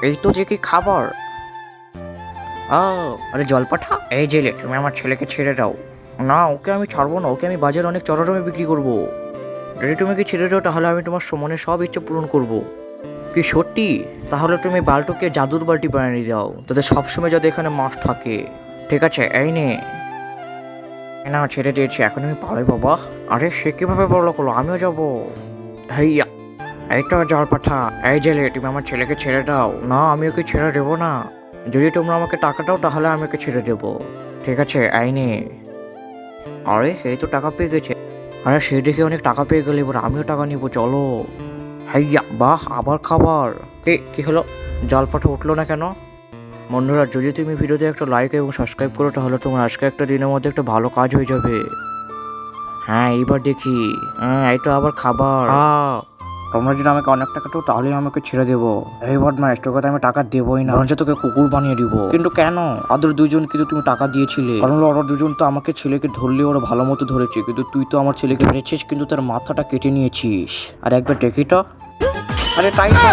এই তো দেখি খাবার। আরে জল পাঠা, এই জেলে তুমি আমার ছেলেকে ছেড়ে দাও। না, ওকে আমি ছাড়বো না, ওকে আমি বাজারে অনেক চড়া দামে বিক্রি করবো। যদি তুমি কি ছেড়ে দাও তাহলে আমি তোমার মনের সব ইচ্ছে পূরণ করব। কি সত্যি? তাহলে তুমি বাল্টুকে জাদুর বালতি বানিয়ে দাও, যাতে সবসময় যাতে এখানে মাছ থাকে। ঠিক আছে, এই নে। না, ছেড়ে দিয়েছি, এখন আমি পালাই বাবা। আরে সে কিভাবে বড় করলো, আমিও যাবো। হেইয়া, এই তো জল পাঠা। এই জেলে তুমি আমার ছেলেকে ছেড়ে দাও। না, আমি ওকে ছেড়ে দেবো না। যদি তোমরা আমাকে টাকা দাও তাহলে আমি ওকে ছেড়ে দেবো। ঠিক আছে, এই নে। আরে এই তো টাকা পেয়ে গেছে। আরে সে দেখে অনেক টাকা পেয়ে গেলে এবার আমিও টাকা নিবো, চলো। হাইয়া, বাহ, আবার খাবার। কি হলো, জল পাঠা উঠলো না কেন? বন্ধুরা, যদি তুমি ভিডিওতে একটা লাইক এবং সাবস্ক্রাইব করো তাহলে তোমার আজকে একটা দিনের মধ্যে একটা ভালো কাজ হয়ে যাবে। হ্যাঁ, এইবার দেখি। হ্যাঁ, এই তো আবার খাবার। তোমরা যদি আমাকে অনেক টাকা দাও তাহলে আমাকে ছেড়ে দেবো। এই বদমাইশ, তোকে তো আমি টাকা দেবোই না, বরঞ্চ তোকে কুকুর বানিয়ে দিব। কিন্তু কেন? ওদের দুজন কিন্তু তুমি টাকা দিয়েছিলে, কারণ ওরা দুজন তো আমাকে ছেলেকে ধরলে ওরা ভালো মতো ধরেছে, কিন্তু তুই তো আমার ছেলেকে মেরেছিস, কিন্তু তার মাথাটা কেটে নিয়েছিস। আর একবার দেখি তো। আরে তাই তো,